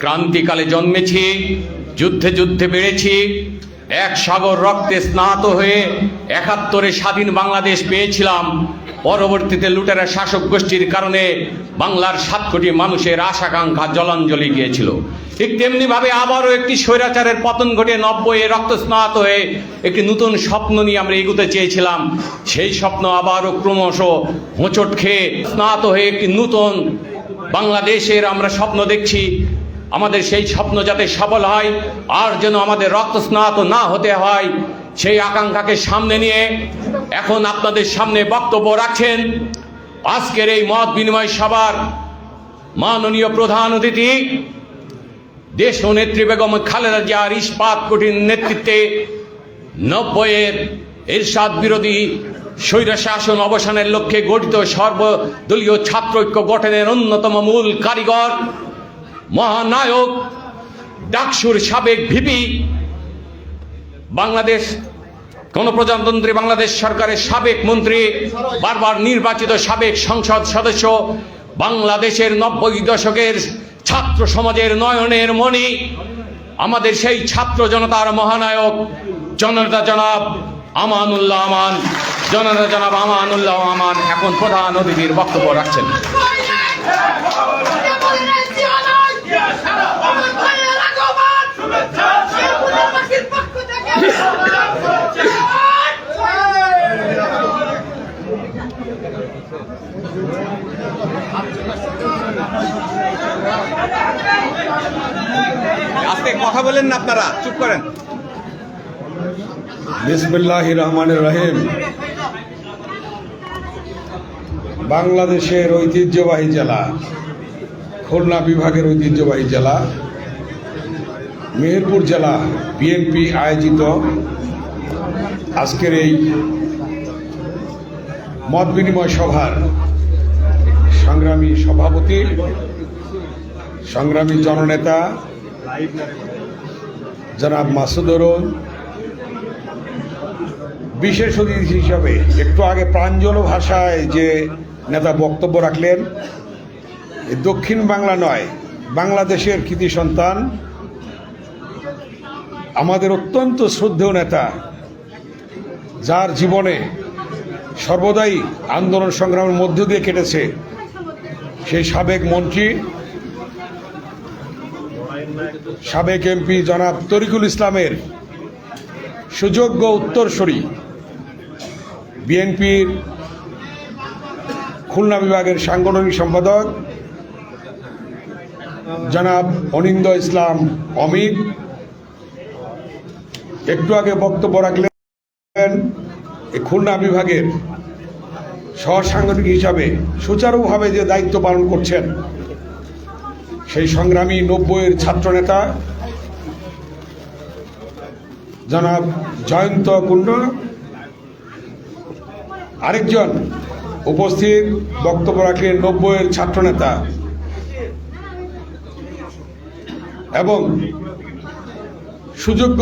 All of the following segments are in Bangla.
ক্রান্তিকালে জন্মেছি, যুদ্ধে যুদ্ধে বেড়েছি, এক সাগর রক্তে স্নাত হয়ে ৭১-এ স্বাধীন বাংলাদেশ পেয়েছিলাম। পরবর্তীতে লুটেরা শাসক গোষ্ঠীর কারণে বাংলার ৭ কোটি মানুষের আশাকাঙ্ক্ষা জলাঞ্জলি গিয়েছিল। ঠিক তেমনিভাবে আবারও একটি স্বৈরাচারের পতন ঘটে ৯০-এ রক্ত স্নাত হয়ে একটি নতুন স্বপ্ন নিয়ে আমরা এগোতে চেয়েছিলাম। সেই স্বপ্ন আবারও ক্রমশ হোঁচট খেয়ে স্নাত হয়ে একটি নতুন বাংলাদেশের আমরা স্বপ্ন দেখছি। আমাদের সেই স্বপ্ন যাতে সফল হয় আর যেন আমাদের রক্ত স্নাত না হতে হয়, সেই আকাঙ্ক্ষাকে সামনে নিয়ে এখন আপনাদের সামনে বক্তব্য রাখছেন আজকের এই মত বিনিময় সভার মাননীয় প্রধান অতিথি দেশ নেত্রী বেগম খালেদা জিয়ার ইস্পাত কঠিন নেতৃত্বে ৯০-এর এরশাদ বিরোধী স্বৈরশাসন অবসানের লক্ষ্যে গঠিত সর্বদলীয় ছাত্র ঐক্য গঠনের অন্যতম মূল কারিগর, মহানায়ক, ডাকসুর সাবেক ভিপি, বাংলাদেশ গণপ্রজাতন্ত্রী বাংলাদেশ সরকারের সাবেক মন্ত্রী, বারবার নির্বাচিত সাবেক সংসদ সদস্য, বাংলাদেশের ৯০ দশকের ছাত্র সমাজের নয়নের মণি, আমাদের সেই ছাত্র জনতার মহানায়ক জনতা জনাব আমানুল্লাহ আমান, জনতা জনাব আমানুল্লাহ আমান এখন প্রধান অতিথির বক্তব্য রাখছেন। আজকে কথা বলেন না, আপনারা চুপ করেন। বিসমিল্লাহির রহমানির রহিম। বাংলাদেশের ঐতিহ্যবাহী জেলা, খুলনা বিভাগের ঐতিহ্যবাহী জেলা মেহেরপুর জেলা বিএনপি আয়োজিত আজকের এই মত বিনিময় সভার সংগ্রামী সভাপতি, সংগ্রামী জননেতা জনাব মাসুদুর, বিশেষ অতিথি হিসাবে একটু আগে প্রাঞ্জল ভাষায় যে নেতা বক্তব্য রাখলেন, দক্ষিণ বাংলা নয় বাংলাদেশের কৃতি সন্তান, আমাদের অত্যন্ত শ্রদ্ধেয় নেতা, যার জীবনে সর্বদাই আন্দোলন সংগ্রামের মধ্য দিয়ে কেটেছে, সেই সাবেক মন্ত্রী, সাবেক এমপি জনাব তরিকুল ইসলামের সুযোগ্য উত্তরসূরি, বিএনপির খুলনা বিভাগের সাংগঠনিক সম্পাদক জনাব অনিন্দ ইসলাম অমিত একটু আগে বক্তব্য রাখলেন। এই খুলনা বিভাগের সহসাংগঠনিক হিসাবে সুচারুভাবে যে দায়িত্ব পালন করছেন সেই সংগ্রামী ৯০-এর ছাত্রনেতা জনাব জয়ন্ত কুণ্ড, আরেকজন উপস্থিত বক্তব্য রাখলেন ৯০-এর ছাত্রনেতা এবং সুযোগ্য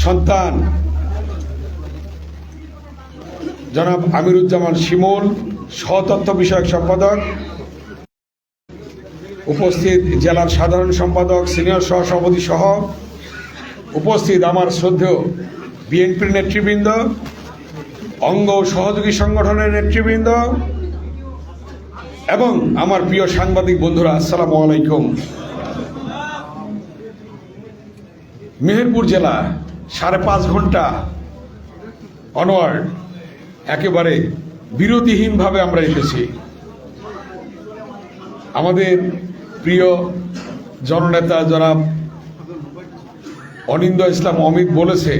সন্তান জনাব আমিরুজ্জামান শিমুল, সহতত্ত্ব বিষয়ক সম্পাদক, উপস্থিত জেলার সাধারণ সম্পাদক, সিনিয়র সহসভাপতি সহ উপস্থিত আমার শ্রদ্ধেয় বিএনপির নেতৃবৃন্দ, অঙ্গ সহযোগী সংগঠনের নেতৃবৃন্দ এবং আমার প্রিয় সাংবাদিক বন্ধুরা, আসসালামু আলাইকুম। মেহেরপুর জেলা ৫.৫ ঘন্টা অনওয়ার্ড একেবারে বিরতিহীনভাবে আমরা এসেছি। আমাদের প্রিয় জননেতা জনাব অনিন্দ ইসলাম অমিত বলেছে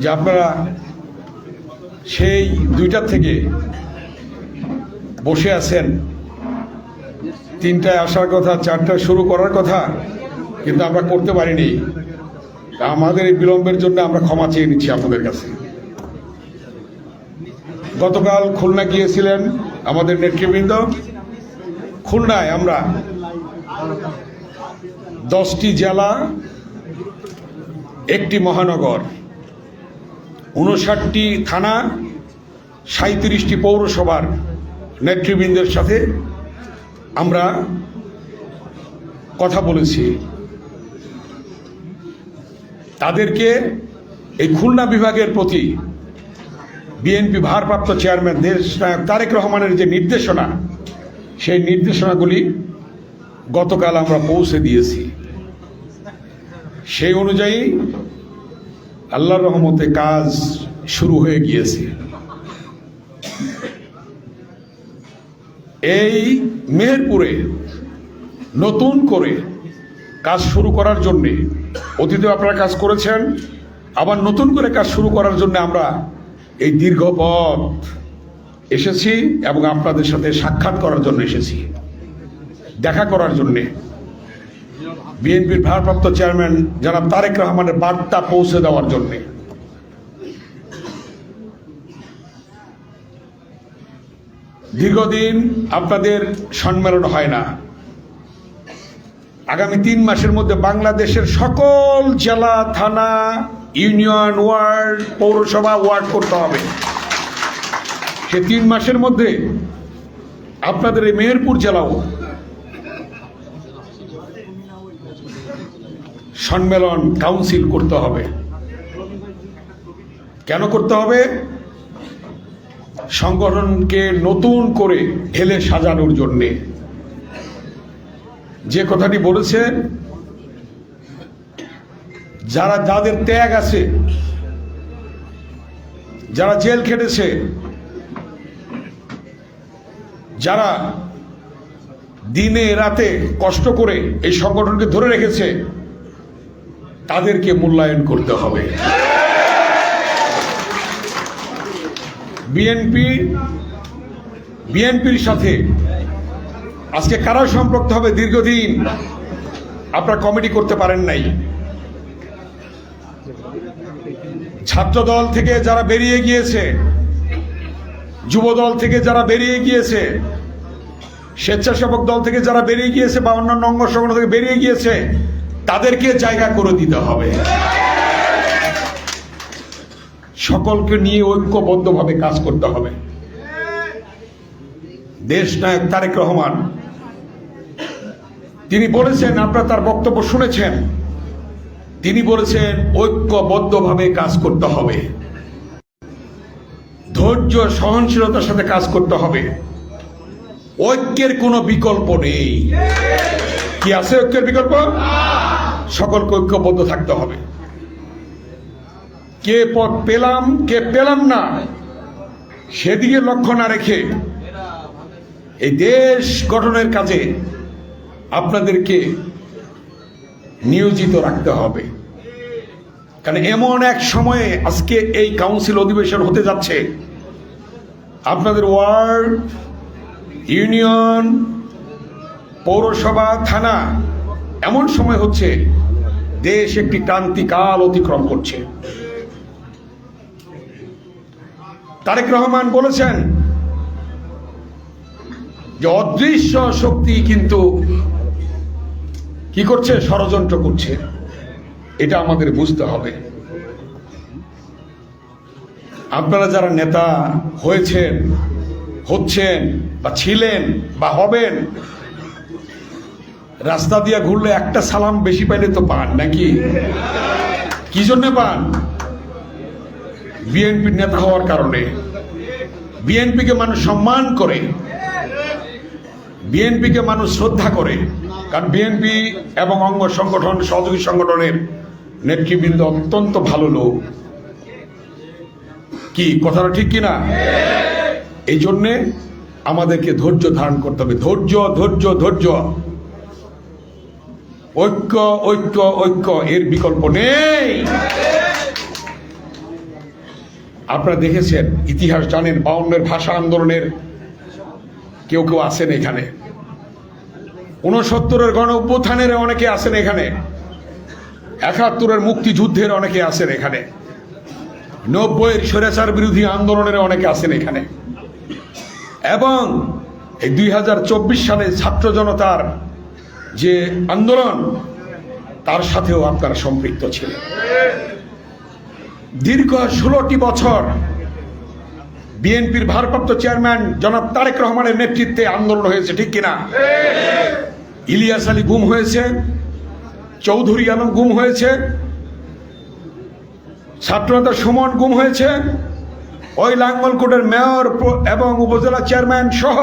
যে আপনারা সেই ২টার থেকে বসে আছেন, ৩টায় আসার কথা, ৪টায় শুরু করার কথা, কিন্তু আমরা করতে পারিনি। আমাদের এই বিলম্বের জন্য আমরা ক্ষমা চেয়ে নিচ্ছি আপনাদের কাছে। গতকাল খুলনা গিয়েছিলেন আমাদের নেতৃবৃন্দ। খুলনায় আমরা 10টি জেলা, 1টি মহানগর, 59টি থানা, 37টি পৌরসভার নেতৃবৃন্দের সাথে আমরা কথা বলেছি, তাদেরকে এই খুলনা বিভাগের প্রতি বিএনপি ভারপ্রাপ্ত চেয়ারম্যান দেশনায়ক তারেক রহমানের যে নির্দেশনা, সেই নির্দেশনাগুলি গতকাল আমরা পৌঁছে দিয়েছি। সেই অনুযায়ী আল্লাহর রহমতে কাজ শুরু হয়ে গিয়েছে। এই মেহেরপুরে নতুন করে কাজ শুরু করার জন্যে, অতীতে আপনারা কাজ করেছেন, আবার নতুন করে কাজ শুরু করার জন্য আমরা এই দীর্ঘ পথ এসেছি এবং আপনাদের সাথে সাক্ষাৎ করার জন্য এসেছি, দেখা করার জন্যে। বিএনপির ভারপ্রাপ্ত চেয়ারম্যান জনাব তারেক রহমানের বার্তা পৌঁছে দেওয়ার জন্যে। দীর্ঘদিন আপনাদের সম্মেলন হয় না। আগামী 3 মাসের মধ্যে বাংলাদেশের সকল জেলা, থানা, ইউনিয়ন, ওয়ার্ড, পৌরসভা, ওয়ার্ড করতে হবে। সে 3 মাসের মধ্যে আপনাদের এই মেহেরপুর জেলাও সম্মেলন কাউন্সিল করতে হবে। কেন করতে হবে? সংগঠনকে নতুন করে ঢেলে সাজানোর জন্যে। যে কথাটি বলেছেন, যাদের ত্যাগ আছে, যারা জেল খেটেছে, যারা দিনে রাতে কষ্ট করে এই সংগঠনকে ধরে রেখেছে, তাদেরকে মূল্যায়ন করতে হবে। বিএনপির সাথে আজকে কারা সম্পৃক্ত হবে? দীর্ঘদিন আপনারা কমিটি করতে পারেন নাই। ছাত্র দল থেকে যারা বেরিয়ে গিয়েছে, যুব দল থেকে যারা বেরিয়ে গিয়েছে, স্বেচ্ছাসেবক দল থেকে যারা বেরিয়ে গিয়েছে বা অন্যান্য অঙ্গ সংগঠন থেকে বেরিয়ে গিয়েছে, তাদেরকে জায়গা করে দিতে হবে। সকলকে নিয়ে ঐক্যবদ্ধভাবে কাজ করতে হবে। দেশনায়ক তারেক রহমান তিনি বলেছেন, আপনারা তার বক্তব্য শুনেছেন, তিনি বলেছেন ঐক্যবদ্ধভাবে কাজ করতে হবে, ধৈর্য সহনশীলতার সাথে কাজ করতে হবে। ঐক্যের কোনো বিকল্প নেই। কি আছে ঐক্যের বিকল্প? সকলকে ঐক্যবদ্ধ থাকতে হবে। কে পথ পেলাম কে পেলাম না সেদিকে লক্ষ্য না রেখে এই দেশ গঠনের কাজে আপনাদেরকে নিয়োজিত রাখতে হবে। কারণ এমন এক সময়ে আজকে এই কাউন্সিল অধিবেশন হতে যাচ্ছে, আপনাদের ওয়ার্ড, ইউনিয়ন, পৌরসভা, থানা, এমন সময় হচ্ছে দেশ একটি ক্রান্তিকাল অতিক্রম করছে। তারেক রহমান বলেছেন যে অদৃশ্য শক্তি কিন্তু কি করছে? ষড়যন্ত্র করছে। এটা আমাদের বুঝতে হবে। আপনারা যারা নেতা হয়েছেন, হচ্ছেন বা ছিলেন বা হবেন, রাস্তা দিয়ে ঘুরলে একটা সালাম বেশি পাইলে তো পান নাকি? কি জন্য পান? বিএনপির নেতা হওয়ার কারণে। বিএনপিকে মানুষ সম্মান করে, বিএনপিকে মানুষ শ্রদ্ধা করে। কারণ বিএনপি এবং অঙ্গ সংগঠন, সহযোগী সংগঠনের নেতৃবৃন্দ অত্যন্ত ভালো লোক। কি কথাটা ঠিক কিনা? এই জন্যে আমাদেরকে ধৈর্য ধারণ করতে হবে। ধৈর্য, ধৈর্য, ধৈর্য। ঐক্য, ঐক্য, ঐক্য, এর বিকল্প নেই। আপনারা দেখেছেন, ইতিহাস জানেন, 52-এর ভাষা আন্দোলনের কেউ কেউ আছেন এখানে, 69-এর গণ অভ্যুত্থানের অনেকে আছেন এখানে, 71-এর মুক্তিযুদ্ধের অনেকে আছেন এখানে, 90-এর স্বৈরাচার বিরোধী আন্দোলনের অনেকে আছেন এখানে, এবং এই 2024 সালে ছাত্র জনতার যে আন্দোলন, তার সাথেও আপনারা সম্পৃক্ত ছিলেন। দীর্ঘ 16টি বছর বিএনপির ভারপ্রাপ্ত চেয়ারম্যান জনাব তারেক রহমানের নেতৃত্বে আন্দোলন হয়েছে, ঠিক কিনা? ইলিয়াস আলী গুম হয়েছে, চৌধুরী আলম গুম হয়েছে, ছাত্রনেতা সুমন গুম হয়েছে, ওই লাঙ্গলকোটের মেয়র এবং উপজেলা চেয়ারম্যান সহ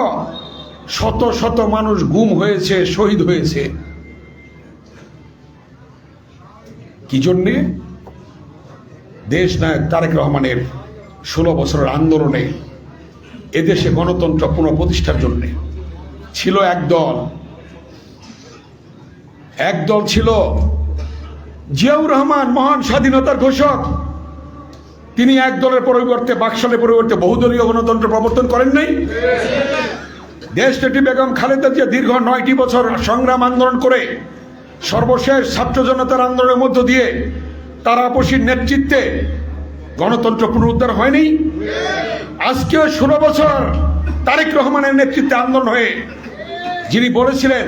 শত শত মানুষ গুম হয়েছে, শহীদ হয়েছে। কি জন্যে? দেশ নায়ক তারেক রহমানের 16 বছরের আন্দোলনে এদেশে গণতন্ত্র পুনঃপ্রতিষ্ঠার জন্য ছিল এক দল ছিল জিয়াউর রহমান, মহান স্বাধীনতার ঘোষক। তিনি এক দলের পরিবর্তে, বাকশালের পরিবর্তে বহুদলীয় গণতন্ত্র প্রবর্তন করেন নাই। দেশনেত্রী বেগম খালেদা জিয়া দীর্ঘ 9টি বছর সংগ্রাম আন্দোলন করে সর্বশেষ ছাত্র জনতার আন্দোলনের মধ্য দিয়ে তার আপসীর নেতৃত্বে গণতন্ত্র পুনরুদ্ধার হয়নি। আজকেও 16 বছর তারেক রহমানের নেতৃত্বে আন্দোলন হয়ে যিনি বলেছিলেন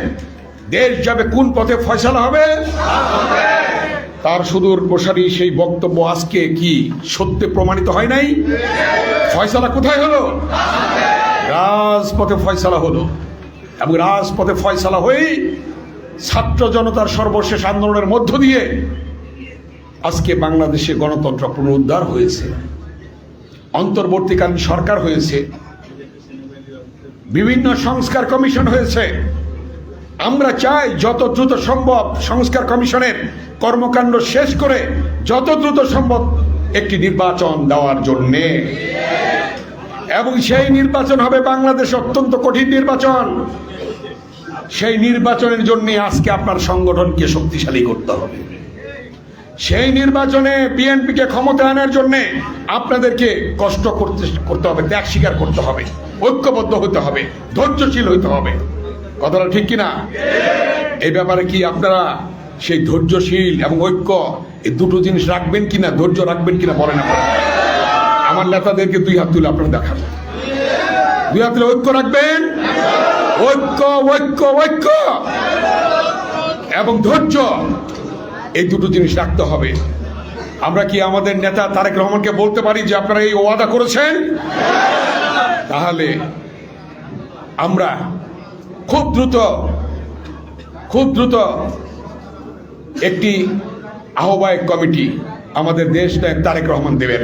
দেশ যাবে কোন পথে ফয়সালা হবে, তার সুদূর প্রসারী সেই বক্তব্য আজকে কি সত্যে প্রমাণিত হয় নাই? ফয়সালা কোথায় হলো? রাজপথে ফয়সালা হলো। এবং রাজপথে ফয়সালা হয়ে ছাত্র জনতার সর্বশেষ আন্দোলনের মধ্য দিয়ে আজকে বাংলাদেশে গণতন্ত্র পুনরুদ্ধার হয়েছে, অন্তর্বর্তীকালীন সরকার হয়েছে, বিভিন্ন সংস্কার কমিশন হয়েছে। আমরা চাই যত দ্রুত সম্ভব সংস্কার কমিশনের কর্মকাণ্ড শেষ করে যত দ্রুত সম্ভব একটি নির্বাচন দেওয়ার জন্যে, এবং সেই নির্বাচন হবে বাংলাদেশ অত্যন্ত কঠিন নির্বাচন। সেই নির্বাচনের জন্য আজকে আপনার সংগঠনকে শক্তিশালী করতে হবে। সেই নির্বাচনে বিএনপিকে ক্ষমতা আনার জন্য আপনাদেরকে কষ্ট করতে হবে, ত্যাগ স্বীকার করতে হবে, ঐক্যবদ্ধ হতে হবে, ধৈর্যশীল হতে হবে। কথাটা ঠিক কিনা? এই ব্যাপারে কি আপনারা সেই ধৈর্যশীল এবং ঐক্য এই দুটো জিনিস রাখবেন কিনা, ধৈর্য রাখবেন কিনা বলেন? আমার নেতাদেরকে 2 হাত তুলে আপনারা দেখান, 2 হাত তুলে ঐক্য রাখবেন। ঐক্য ঐক্য ঐক্য এবং ধৈর্য, এই দুটো জিনিস রাখতে হবে। আমরা কি আমাদের নেতা তারেক রহমানকে বলতে পারি যে আপনারা এই ওয়াদা করেছেন? তাহলে আমরা খুব দ্রুত একটি আহ্বায়ক কমিটি আমাদের দেশ নায়ক তারেক রহমান দেবেন,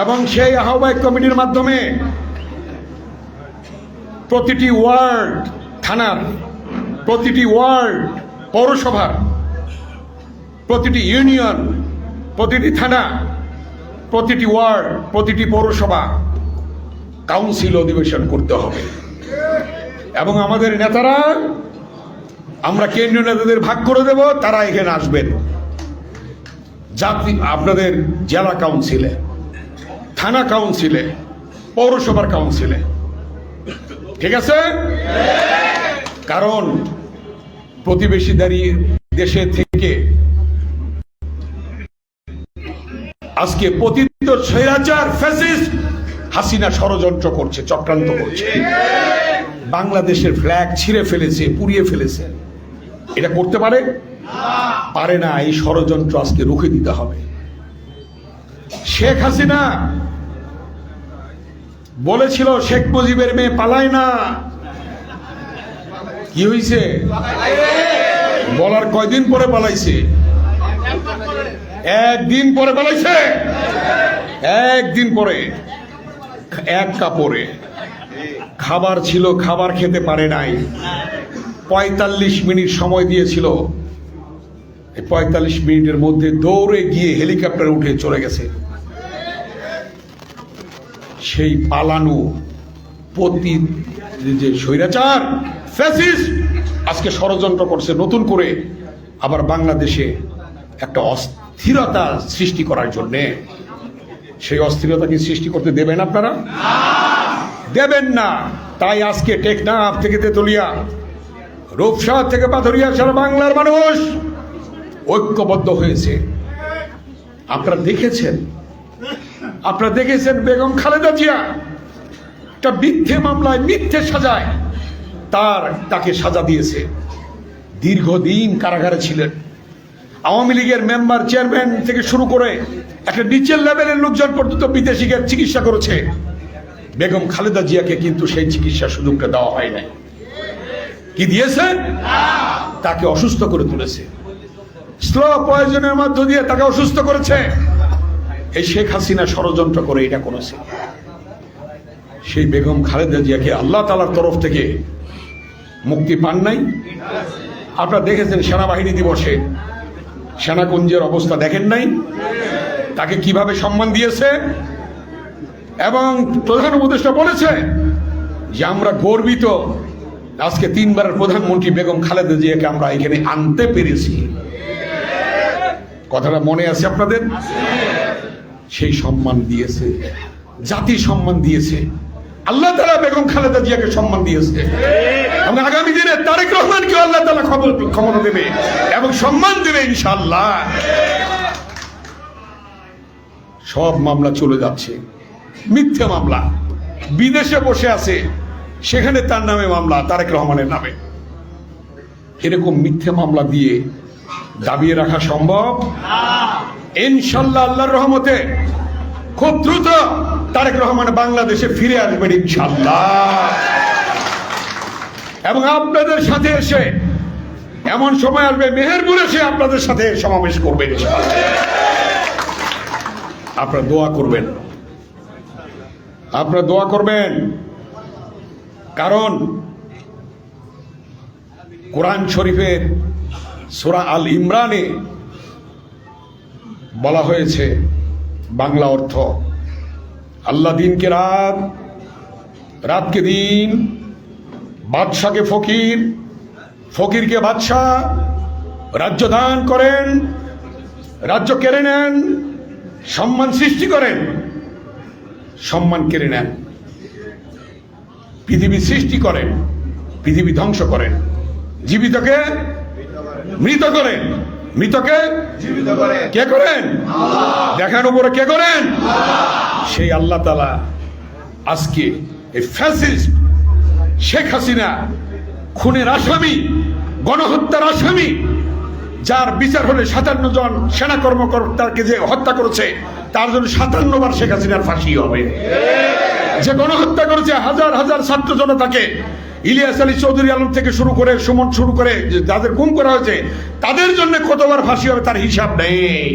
এবং সেই আহ্বায়ক কমিটির মাধ্যমে প্রতিটি ওয়ার্ড থানার, প্রতিটি ওয়ার্ড পৌরসভার, প্রতিটি ইউনিয়ন, প্রতিটি থানা, প্রতিটি ওয়ার্ড, প্রতিটি পৌরসভা কাউন্সিল অধিবেশন করতে হবে। এবং আমাদের নেতারা, আমরা কেন্দ্রীয় নেতাদের ভাগ করে দেব, তারা এখানে আসবেন আপনাদের জেলা কাউন্সিলে, থানা কাউন্সিলে, পৌরসভার কাউন্সিলে। ঠিক আছে? কারণ প্রতিবেশী দেশে থেকে আজকে পতিত স্বৈরাচার ফ্যাসিস্ট হাসিনা ষড়যন্ত্র করছে, চক্রান্ত করছে, বাংলাদেশের ফ্ল্যাগ ছিঁড়ে ফেলেছে, পুড়িয়ে ফেলেছে। এটা করতে পারে না। এই ষড়যন্ত্র আজকে রুখে দিতে হবে। শেখ হাসিনা বলেছিল শেখ মুজিবের মেয়ে পালায় না। কি হয়েছে? বলার কয়দিন পরে পালাইছে? একদিন পরে পালাইছে। একদিন পরে, এক কাপড়ে। খাবার ছিল, খাবার খেতে পারে নাই। 45 মিনিট সময় দিয়েছিল। 45 মিনিটের মধ্যে দৌড়ে গিয়ে হেলিকপ্টারে উঠে চলে গেছে। সেই পালানো যে স্বৈরাচার ফ্যাসিস্ট আজকে ষড়যন্ত্র করছে নতুন করে আবার বাংলাদেশে একটা অস্থিরতা সৃষ্টি করার জন্যে। সেই অস্থিরতা কি সৃষ্টি করতে দেবেন আপনারা? দেবেন না। তাই আজকে টেকনাফ থেকে তেতুলিয়া, রূপসা থেকে পাথরিয়া সারা বাংলার মানুষ ঐক্যবদ্ধ হয়েছে। আপনারা দেখেছেন বেগম খালেদা জিয়া একটা মিথ্যে মামলায়, মিথ্যে সাজায় তাকে সাজা দিয়েছে। দীর্ঘদিন কারাগারে ছিলেন। আওয়ামী লীগের মেম্বার, চেয়ারম্যান থেকে শুরু করে একটা নিচের লেভেলের লোকজন পর্যন্ত বিদেশিকে চিকিৎসা করেছে। বেগম খালেদা জিয়াকে কিন্তু সেই চিকিৎসার সুযোগটা দেওয়া হয় নাই। কি দিয়েছে? তাকে অসুস্থ করে তুলেছে, স্লো পয়জনের মধ্য দিয়ে তাকে অসুস্থ করেছে। এই শেখ হাসিনা ষড়যন্ত্র করে এটা করেছে। সেই বেগম খালেদা জিয়াকে আল্লাহ তাআলার তরফ থেকে মুক্তি পান নাই। আপনারা দেখেছেন সেনাবাহিনী দিবসে সেনাকুঞ্জের অবস্থা দেখেন নাই? তাকে কিভাবে সম্মান দিয়েছে। এবং প্রধান উপদেষ্টা বলেছে যে আমরা গর্বিত, আজকে 3 বারের প্রধানমন্ত্রী বেগম খালেদা জিয়াকে আমরা এখানে আনতে পেরেছি। কথাটা মনে আছে আপনাদের? সেই সম্মান দিয়েছে, জাতি সম্মান দিয়েছে, আল্লাহ তাআলা বেগম খালেদা জিয়াকে সম্মান দিয়েছে। এবং আগামী দিনে তারেক রহমানকে আল্লাহ তাআলা ক্ষমতা দেবে এবং সম্মান দেবে ইনশাআল্লাহ। সব মামলা চলে যাচ্ছে, মিথ্যে মামলা। বিদেশে বসে আছে, সেখানে তার নামে মামলা, তারেক রহমানের নামে। এরকম মিথ্যে মামলা দিয়ে দাবিয়ে রাখা সম্ভব? ইনশাআল্লাহ আল্লাহর রহমতে খুব দ্রুত তারেক রহমান বাংলাদেশে ফিরে আসবেন ইনশাআল্লাহ। এবং আপনাদের সাথে এসে এমন সময় আসবে, মেহেরপুরে এসে আপনাদের সাথে সমাবেশ করবেন ইনশাআল্লাহ। আপনারা দোয়া করবেন, আপনারা দোয়া করবেন। কারণ কোরআন শরীফের সূরা আল ইমরানে বলা হয়েছে, বাংলা অর্থ, আল্লাহ দিনকে রাত, রাতকে দিন, বাদশাকে ফকির, ফকিরকে বাদশাহ, রাজ্য দান করেন, রাজ্য কেড়ে নেন, সম্মান সৃষ্টি করেন, সম্মান কেড়ে নেন, পৃথিবী সৃষ্টি করেন, পৃথিবী ধ্বংস করেন, জীবিতকে মৃত করেন, মৃতকে জীবিত করেন। কে করেন? দেখার উপরে কে করেন? সেই আল্লাহ তাআলা আজকে এই ফ্যাসিস্ট শেখ হাসিনা, খুনের আসামি, গণহত্যার আসামি, যার বিচার হলে 57 জন সেনা কর্মকর্তাকে যে হত্যা করেছে তার জন্য 57 বার শেখ হাসিনার ফাঁসি হবে। যে গণহত্যা করেছে হাজার হাজার ছাত্র জনতাকে, ইলিয়াস আলী চৌধুরী আলম থেকে শুরু করে সুমন শুরু করে যাদের গুম করা হয়েছে, তাদের জন্য কতবার ফাঁসি হবে তার হিসাব নেই।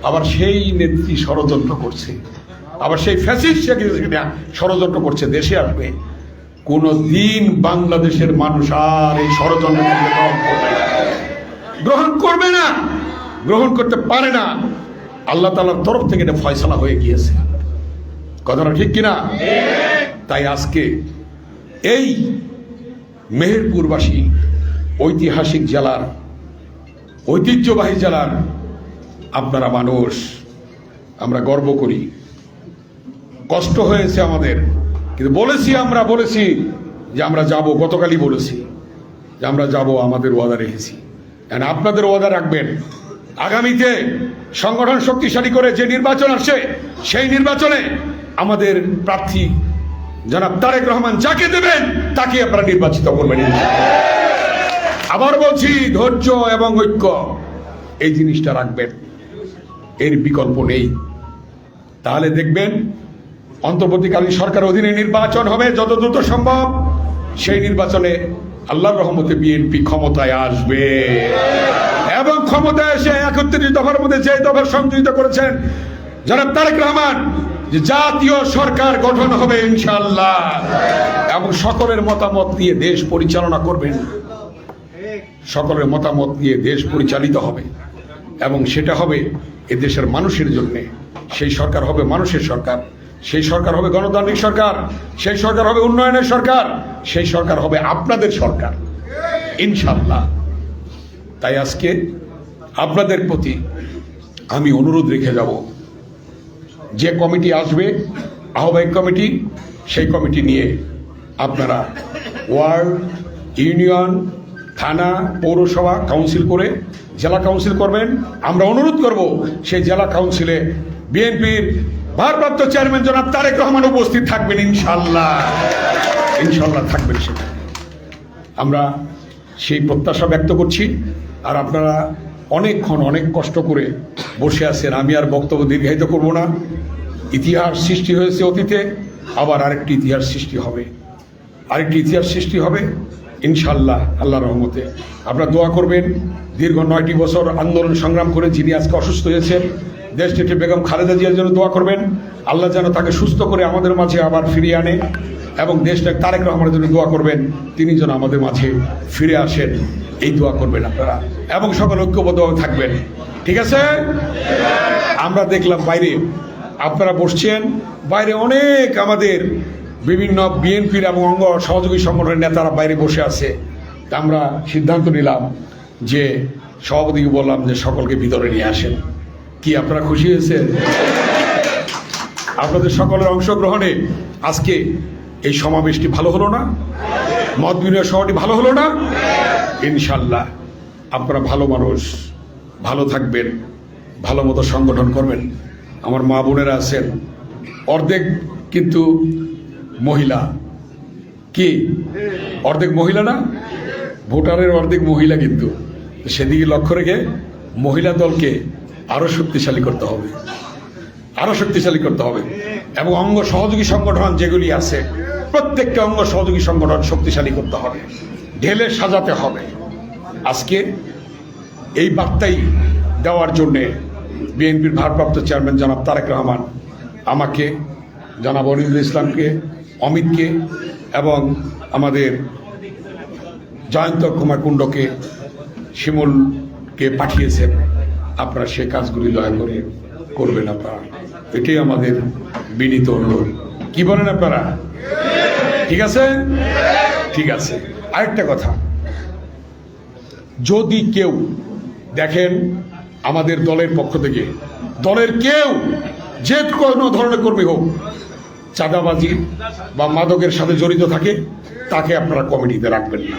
আবার সেই নেত্রী ষড়যন্ত্র করছে, আবার সেই ফ্যাসিস্ট শেখ হাসিনা ষড়যন্ত্র করছে দেশে আসবে। কোনদিন বাংলাদেশের মানুষ আর এই ষড়যন্ত্র গ্রহণ করবে না, গ্রহণ করতে পারে না। আল্লাহ তাআলার তরফ থেকে এটা ফয়সালা হয়ে গিয়েছে। কথাটা ঠিক কিনা? তাই আজকে এই মেহেরপুরবাসী, ঐতিহাসিক জেলার, ঐতিহ্যবাহী জেলার আপনারা মানুষ, আমরা গর্ব করি। কষ্ট হয়েছে আমাদের, কিন্তু বলেছি যে আমরা যাব। গতকালই বলেছি যে আমরা যাব, আমাদের ওয়াদা রেখেছি। আপনাদের ওয়াদা রাখবেন। আগামীতে সংগঠন শক্তিশালী করে যে নির্বাচন আসছে, সেই নির্বাচনে আমাদের প্রার্থী জনাব তারেক রহমান যাকে দেবেন তাকে আপনারা নির্বাচিত করবেন। আবার বলছি, ধৈর্য এবং ঐক্য এই জিনিসটা রাখবেন, এর বিকল্প নেই। তাহলে দেখবেন অন্তর্বর্তীকালীন সরকার অধীনে নির্বাচন হবে যত দ্রুত সম্ভব। সেই নির্বাচনে আল্লাহর রহমতে বিএনপি ক্ষমতায় আসবে এবং ক্ষমতায় এসে 31 দফার মধ্যে যে দফা সংযোজিত করেছেন জনাব তারেক রহমান, যে জাতীয় সরকার গঠন হবে ইনশাআল্লাহ, এবং সকলের মতামত নিয়ে দেশ পরিচালনা করবেন। সকলের মতামত নিয়ে দেশ পরিচালিত হবে এবং সেটা হবে এ দেশের মানুষের জন্য। সেই সরকার হবে মানুষের সরকার, সেই সরকার হবে গণতান্ত্রিক সরকার, সেই সরকার হবে উন্নয়নের সরকার, সেই সরকার হবে আপনাদের সরকার ইনশাআল্লাহ। তাই আজকে আপনাদের প্রতি আমি অনুরোধ রেখে যাব, যে কমিটি আসবে আহ্বায়ক কমিটি, সেই কমিটি নিয়ে আপনারা ওয়ার্ড, ইউনিয়ন, থানা, পৌরসভা কাউন্সিল করে জেলা কাউন্সিল করবেন। আমরা অনুরোধ করব সেই জেলা কাউন্সিলে বিএনপির ভারপ্রাপ্ত চেয়ারম্যান জনাব তারেক রহমান উপস্থিত থাকবেন ইনশাআল্লাহ, ইনশাআল্লাহ থাকবেন। সেটা আমরা সেই প্রত্যাশা ব্যক্ত করছি। আর আপনারা অনেকক্ষণ অনেক কষ্ট করে বসে আছেন, আমি আর বক্তব্য দীর্ঘায়িত করব না। ইতিহাস সৃষ্টি হয়েছে অতীতে, আবার আরেকটি ইতিহাস সৃষ্টি হবে, আরেকটি ইতিহাস সৃষ্টি হবে ইনশাল্লাহ। আল্লাহর রহমতে আপনারা দোয়া করবেন। দীর্ঘ 9টি বছর আন্দোলন সংগ্রাম করে যিনি আজকে অসুস্থ হয়েছেন, দেশনেত্রী বেগম খালেদা জিয়ার জন্য দোয়া করবেন, আল্লাহ যেন তাকে সুস্থ করে আমাদের মাঝে আবার ফিরিয়ে আনে, এবং দেশনেত্রী তারেক রহমানের জন্য দোয়া করবেন, তিনি যেন আমাদের মাঝে ফিরে আসেন, এই দোয়া করবেন আপনারা, এবং সকল ঐক্যবদ্ধভাবে থাকবেন। ঠিক আছে? আমরা দেখলাম বাইরে আপনারা বসছেন, বাইরে অনেক আমাদের বিভিন্ন বিএনপির এবং অঙ্গ সহযোগী সংগঠনের নেতারা বাইরে বসে আছে। তা আমরা সিদ্ধান্ত নিলাম যে সভাপতিকে বললাম যে সকলকে ভিতরে নিয়ে আসেন। কি আপনারা খুশি হয়েছেন? আপনাদের সকলের অংশগ্রহণে আজকে এই সমাবেশটি ভালো হলো না? মত বিনিময় সভাটি ভালো হলো না? ইনশাল্লাহ আপনারা ভালো মানুষ, ভালো থাকবেন, ভালো মতো সংগঠন করবেন। আমার মা বোনেরা আছেন, অর্ধেক কিন্তু মহিলা। কি অর্ধেক মহিলা না? ভোটারের অর্ধেক মহিলা, কিন্তু সেদিকে লক্ষ্য রেখে মহিলা দলকে আরো শক্তিশালী করতে হবে, আরো শক্তিশালী করতে হবে, এবং অঙ্গ সহযোগী সংগঠন যেগুলি আছে প্রত্যেকটা অঙ্গ সহযোগী সংগঠন শক্তিশালী করতে হবে, ঢেলে সাজাতে হবে। আজকে এই বার্তাই দেওয়ার জন্যে বিএনপির ভারপ্রাপ্ত চেয়ারম্যান জনাব তারেক রহমান আমাকে, জনাব অনিরুল ইসলামকে, অমিতকে এবং আমাদের জয়ন্ত কুমার কুণ্ডকে, শিমুলকে পাঠিয়েছেন। আপনারা সে কাজগুলি দয়া করে করবেন আপনারা, এটাই আমাদের বিনীত অনুরোধ। কি বলেন আপনারা? ঠিক আছে? ঠিক আছে। আরেকটা কথা, যদি কেউ দেখেন আমাদের দলের পক্ষ থেকে, দলের কেউ যে কোনো ধরনের কর্মী হোক চাঁদাবাজি বা মাদকের সাথে জড়িত থাকে, তাকে আপনারা কমিটিতে রাখবেন না।